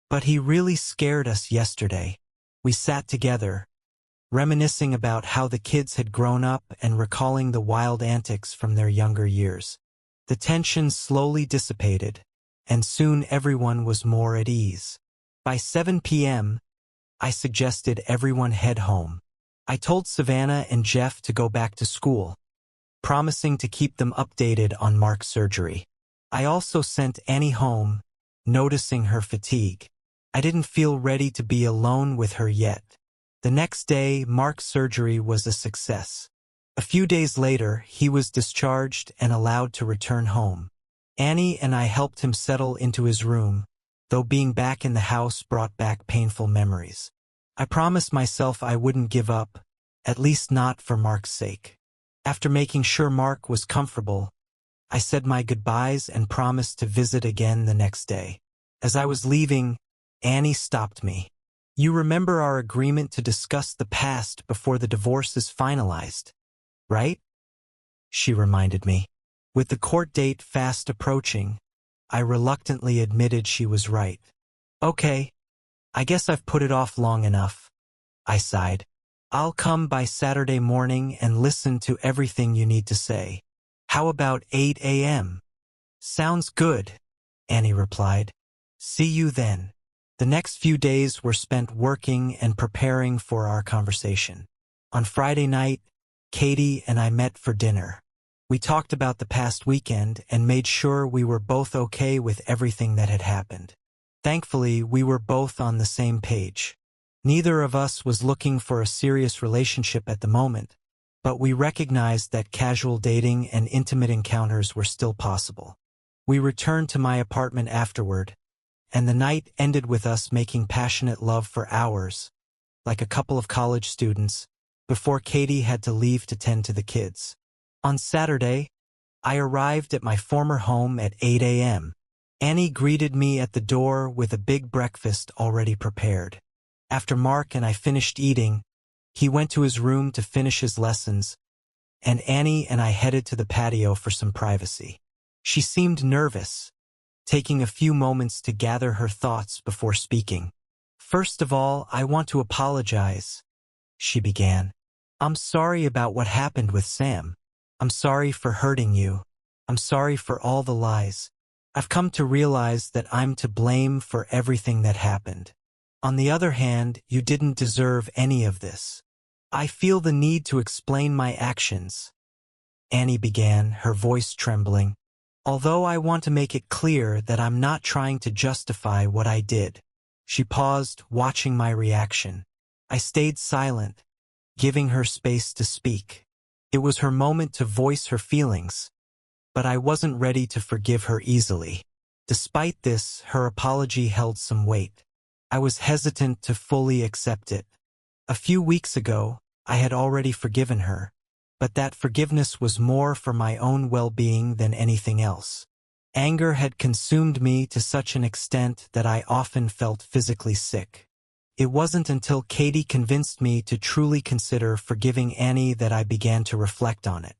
Speaker 1: But he really scared us yesterday. We sat together, reminiscing about how the kids had grown up and recalling the wild antics from their younger years. The tension slowly dissipated, and soon everyone was more at ease. By 7 p.m., I suggested everyone head home. I told Savannah and Jeff to go back to school, promising to keep them updated on Mark's surgery. I also sent Annie home, noticing her fatigue. I didn't feel ready to be alone with her yet. The next day, Mark's surgery was a success. A few days later, he was discharged and allowed to return home. Annie and I helped him settle into his room, though being back in the house brought back painful memories. I promised myself I wouldn't give up, at least not for Mark's sake. After making sure Mark was comfortable, I said my goodbyes and promised to visit again the next day. As I was leaving, Annie stopped me. You remember our agreement to discuss the past before the divorce is finalized, right? She reminded me. With the court date fast approaching, I reluctantly admitted she was right. Okay, I guess I've put it off long enough, I sighed. I'll come by Saturday morning and listen to everything you need to say. How about 8 a.m.? Sounds good, Annie replied. See you then. The next few days were spent working and preparing for our conversation. On Friday night, Katie and I met for dinner. We talked about the past weekend and made sure we were both okay with everything that had happened. Thankfully, we were both on the same page. Neither of us was looking for a serious relationship at the moment, but we recognized that casual dating and intimate encounters were still possible. We returned to my apartment afterward, and the night ended with us making passionate love for hours, like a couple of college students, before Katie had to leave to tend to the kids. On Saturday, I arrived at my former home at 8 a.m. Annie greeted me at the door with a big breakfast already prepared. After Mark and I finished eating, he went to his room to finish his lessons, and Annie and I headed to the patio for some privacy. She seemed nervous, taking a few moments to gather her thoughts before speaking. First of all, I want to apologize, she began. I'm sorry about what happened with Sam. I'm sorry for hurting you. I'm sorry for all the lies. I've come to realize that I'm to blame for everything that happened. On the other hand, you didn't deserve any of this. I feel the need to explain my actions, Annie began, her voice trembling. Although I want to make it clear that I'm not trying to justify what I did. She paused, watching my reaction. I stayed silent, giving her space to speak. It was her moment to voice her feelings, but I wasn't ready to forgive her easily. Despite this, her apology held some weight. I was hesitant to fully accept it. A few weeks ago, I had already forgiven her, but that forgiveness was more for my own well-being than anything else. Anger had consumed me to such an extent that I often felt physically sick. It wasn't until Katie convinced me to truly consider forgiving Annie that I began to reflect on it.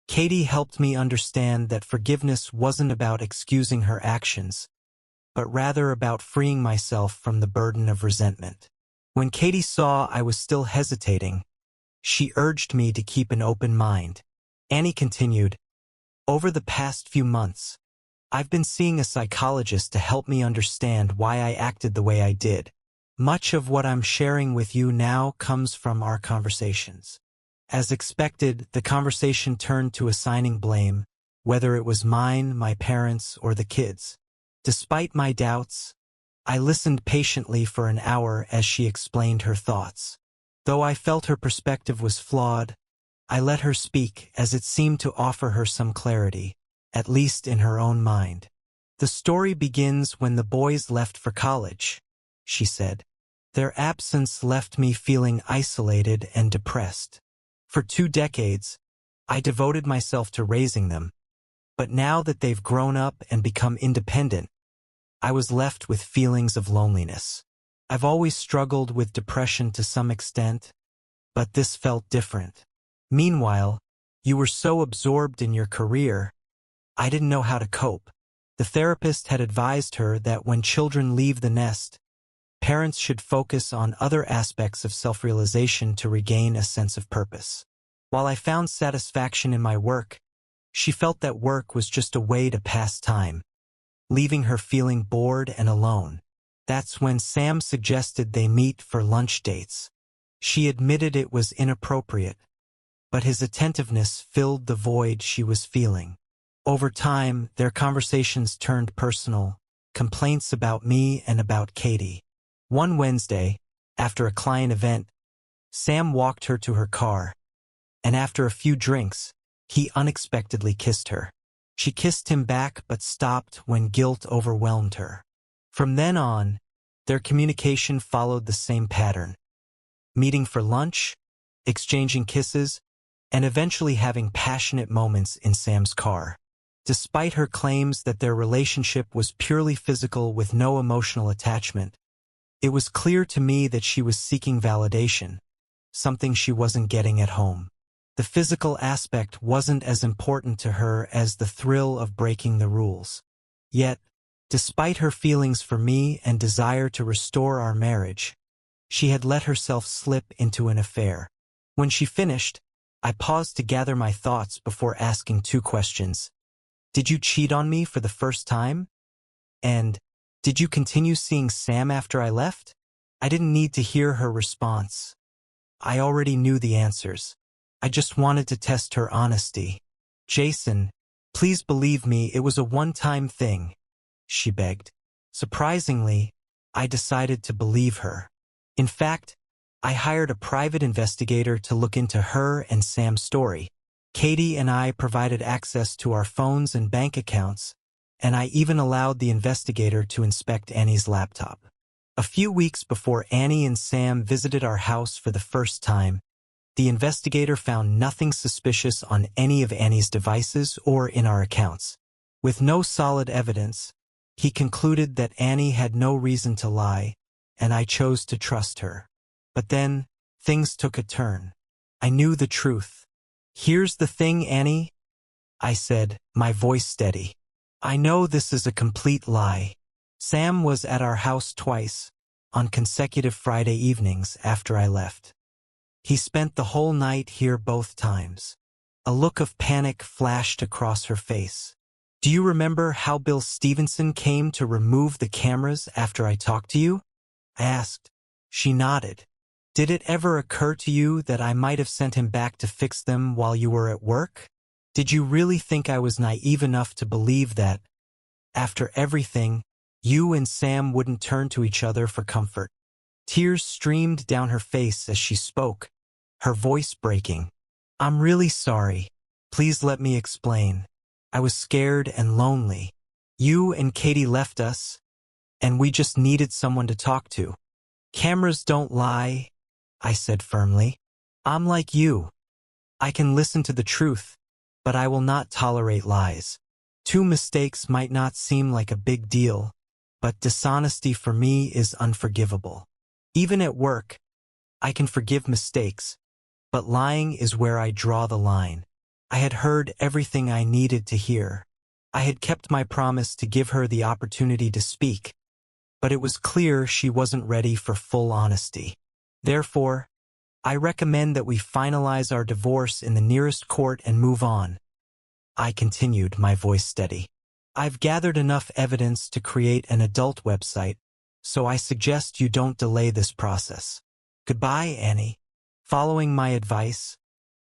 Speaker 1: Katie helped me understand that forgiveness wasn't about excusing her actions, but rather about freeing myself from the burden of resentment. When Katie saw I was still hesitating, she urged me to keep an open mind. Annie continued, "Over the past few months, I've been seeing a psychologist to help me understand why I acted the way I did. Much of what I'm sharing with you now comes from our conversations." As expected, the conversation turned to assigning blame, whether it was mine, my parents, or the kids. Despite my doubts, I listened patiently for an hour as she explained her thoughts. Though I felt her perspective was flawed, I let her speak as it seemed to offer her some clarity, at least in her own mind. "The story begins when the boys left for college," she said. "Their absence left me feeling isolated and depressed. For 2 decades, I devoted myself to raising them, but now that they've grown up and become independent, I was left with feelings of loneliness. I've always struggled with depression to some extent, but this felt different. Meanwhile, you were so absorbed in your career, I didn't know how to cope." The therapist had advised her that when children leave the nest, parents should focus on other aspects of self-realization to regain a sense of purpose. While I found satisfaction in my work, she felt that work was just a way to pass time, leaving her feeling bored and alone. That's when Sam suggested they meet for lunch dates. She admitted it was inappropriate, but his attentiveness filled the void she was feeling. Over time, their conversations turned personal, complaints about me and about Katie. One Wednesday, after a client event, Sam walked her to her car, and after a few drinks, he unexpectedly kissed her. She kissed him back but stopped when guilt overwhelmed her. From then on, their communication followed the same pattern: meeting for lunch, exchanging kisses, and eventually having passionate moments in Sam's car. Despite her claims that their relationship was purely physical with no emotional attachment, it was clear to me that she was seeking validation, something she wasn't getting at home. The physical aspect wasn't as important to her as the thrill of breaking the rules. Yet, despite her feelings for me and desire to restore our marriage, she had let herself slip into an affair. When she finished, I paused to gather my thoughts before asking 2 questions. Did you cheat on me for the first time? And, did you continue seeing Sam after I left? I didn't need to hear her response. I already knew the answers. I just wanted to test her honesty. Jason, please believe me, it was a one-time thing, she begged. Surprisingly, I decided to believe her. In fact, I hired a private investigator to look into her and Sam's story. Katie and I provided access to our phones and bank accounts, and I even allowed the investigator to inspect Annie's laptop. A few weeks before Annie and Sam visited our house for the first time, the investigator found nothing suspicious on any of Annie's devices or in our accounts. With no solid evidence, he concluded that Annie had no reason to lie, and I chose to trust her. But then, things took a turn. I knew the truth. "Here's the thing, Annie," I said, my voice steady. "I know this is a complete lie. Sam was at our house twice, on consecutive Friday evenings after I left. He spent the whole night here both times." A look of panic flashed across her face. "Do you remember how Bill Stevenson came to remove the cameras after I talked to you?" I asked. She nodded. "Did it ever occur to you that I might have sent him back to fix them while you were at work? Did you really think I was naive enough to believe that, after everything, you and Sam wouldn't turn to each other for comfort?" Tears streamed down her face as she spoke, her voice breaking. "I'm really sorry. Please let me explain. I was scared and lonely. You and Katie left us, and we just needed someone to talk to." "Cameras don't lie," I said firmly. "I'm like you. I can listen to the truth, but I will not tolerate lies. 2 mistakes might not seem like a big deal, but dishonesty for me is unforgivable. Even at work, I can forgive mistakes, but lying is where I draw the line. I had heard everything I needed to hear. I had kept my promise to give her the opportunity to speak, but it was clear she wasn't ready for full honesty. Therefore, I recommend that we finalize our divorce in the nearest court and move on. I continued, my voice steady. I've gathered enough evidence to create an adult website, so I suggest you don't delay this process. Goodbye, Annie. Following my advice,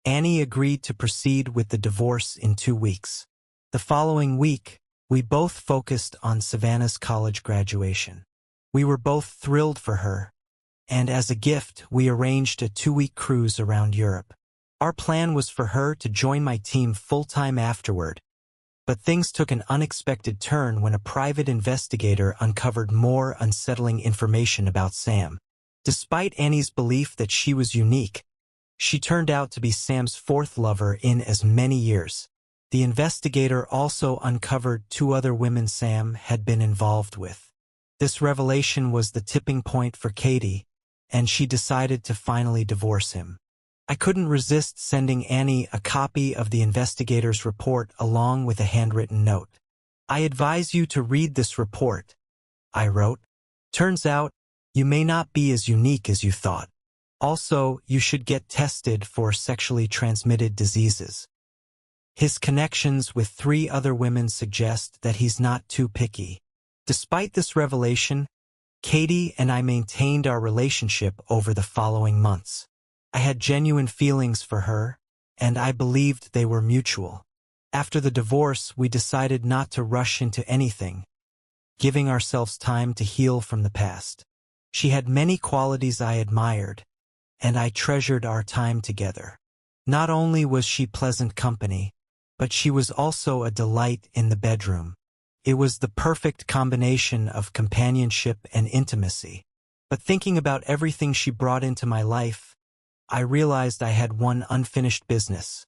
Speaker 1: Annie agreed to proceed with the divorce in 2 weeks. The following week, we both focused on Savannah's college graduation. We were both thrilled for her, and as a gift, we arranged a 2-week cruise around Europe. Our plan was for her to join my team full-time afterward, but things took an unexpected turn when a private investigator uncovered more unsettling information about Sam. Despite Annie's belief that she was unique, she turned out to be Sam's 4th lover in as many years. The investigator also uncovered 2 other women Sam had been involved with. This revelation was the tipping point for Katie, and she decided to finally divorce him. I couldn't resist sending Annie a copy of the investigator's report along with a handwritten note. I advise you to read this report, I wrote. Turns out, you may not be as unique as you thought. Also, you should get tested for sexually transmitted diseases. His connections with 3 other women suggest that he's not too picky. Despite this revelation, Katie and I maintained our relationship over the following months. I had genuine feelings for her, and I believed they were mutual. After the divorce, we decided not to rush into anything, giving ourselves time to heal from the past. She had many qualities I admired, and I treasured our time together. Not only was she pleasant company, but she was also a delight in the bedroom. It was the perfect combination of companionship and intimacy. But thinking about everything she brought into my life, I realized I had one unfinished business: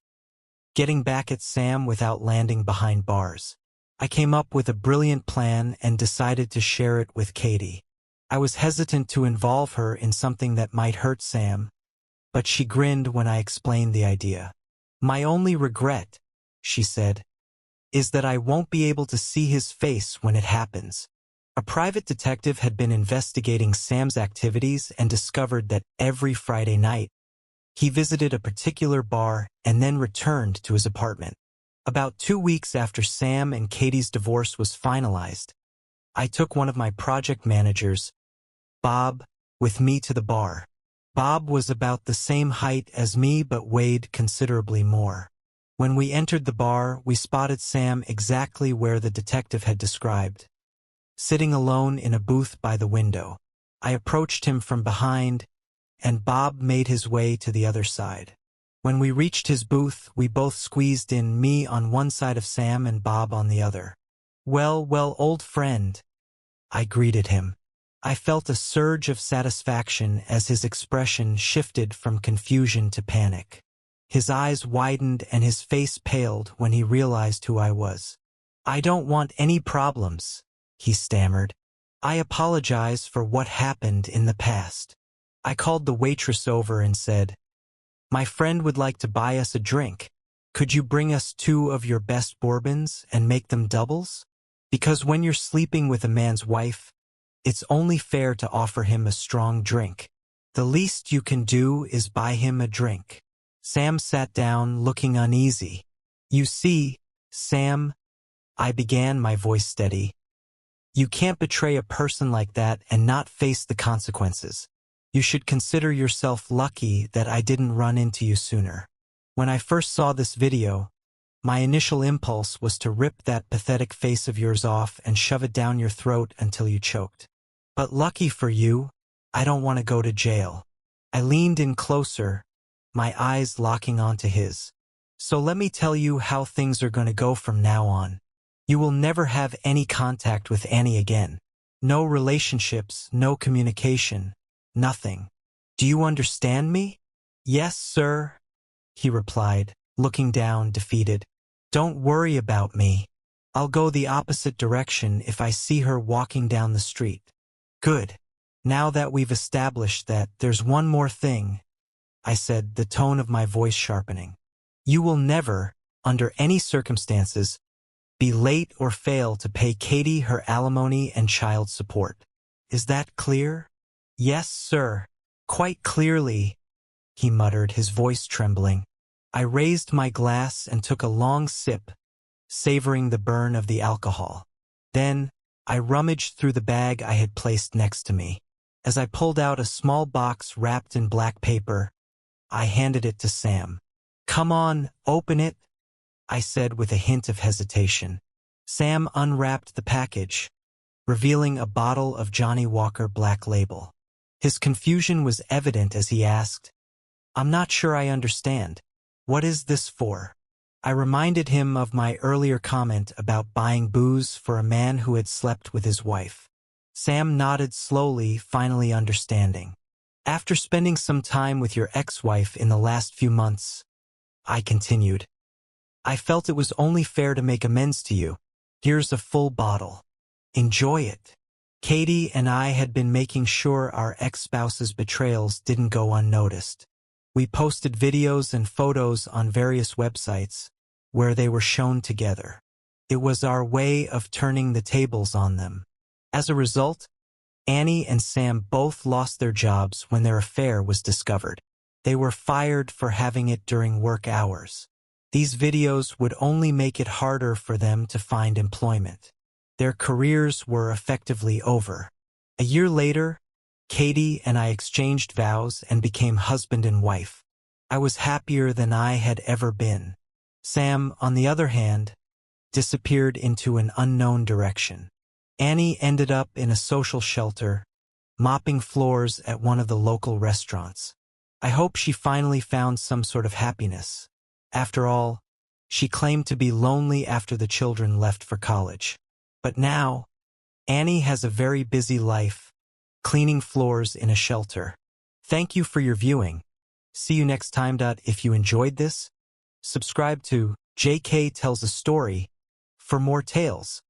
Speaker 1: getting back at Sam without landing behind bars. I came up with a brilliant plan and decided to share it with Katie. I was hesitant to involve her in something that might hurt Sam, but she grinned when I explained the idea. "My only regret," she said, "is that I won't be able to see his face when it happens." A private detective had been investigating Sam's activities and discovered that every Friday night, he visited a particular bar and then returned to his apartment. About 2 weeks after Sam and Katie's divorce was finalized, I took one of my project managers, Bob, with me to the bar. Bob was about the same height as me but weighed considerably more. When we entered the bar, we spotted Sam exactly where the detective had described, sitting alone in a booth by the window. I approached him from behind, and Bob made his way to the other side. When we reached his booth, we both squeezed in, me on one side of Sam and Bob on the other. Well, old friend," I greeted him. I felt a surge of satisfaction as his expression shifted from confusion to panic. His eyes widened and his face paled when he realized who I was. "I don't want any problems," he stammered. "I apologize for what happened in the past." I called the waitress over and said, "My friend would like to buy us a drink. Could you bring us 2 of your best bourbons and make them doubles? Because when you're sleeping with a man's wife, it's only fair to offer him a strong drink. The least you can do is buy him a drink." Sam sat down, looking uneasy. "You see, Sam," I began, my voice steady, "you can't betray a person like that and not face the consequences. You should consider yourself lucky that I didn't run into you sooner. When I first saw this video, my initial impulse was to rip that pathetic face of yours off and shove it down your throat until you choked. But lucky for you, I don't want to go to jail." I leaned in closer, my eyes locking onto his. "So let me tell you how things are going to go from now on. You will never have any contact with Annie again. No relationships, no communication, nothing. Do you understand me?" "Yes, sir," he replied, looking down, defeated. "Don't worry about me. I'll go the opposite direction if I see her walking down the street." "Good. Now that we've established that, there's one more thing," I said, the tone of my voice sharpening. "You will never, under any circumstances, be late or fail to pay Katie her alimony and child support. Is that clear? Yes, sir. Quite clearly, he muttered, his voice trembling. I raised my glass and took a long sip, savoring the burn of the alcohol. Then, I rummaged through the bag I had placed next to me. As I pulled out a small box wrapped in black paper, I handed it to Sam. Come on, open it, I said with a hint of hesitation. Sam unwrapped the package, revealing a bottle of Johnny Walker Black Label. His confusion was evident as he asked, I'm not sure I understand. What is this for? I reminded him of my earlier comment about buying booze for a man who had slept with his wife. Sam nodded slowly, finally understanding. After spending some time with your ex-wife in the last few months, I continued, I felt it was only fair to make amends to you. Here's a full bottle. Enjoy it. Katie and I had been making sure our ex-spouse's betrayals didn't go unnoticed. We posted videos and photos on various websites where they were shown together. It was our way of turning the tables on them. As a result, Annie and Sam both lost their jobs when their affair was discovered. They were fired for having it during work hours. These videos would only make it harder for them to find employment. Their careers were effectively over. A year later, Katie and I exchanged vows and became husband and wife. I was happier than I had ever been. Sam, on the other hand, disappeared into an unknown direction. Annie ended up in a social shelter, mopping floors at one of the local restaurants. I hope she finally found some sort of happiness. After all, she claimed to be lonely after the children left for college. But now, Annie has a very busy life, cleaning floors in a shelter. Thank you for your viewing. See you next time. If you enjoyed this, subscribe to JK Tells a Story for more tales.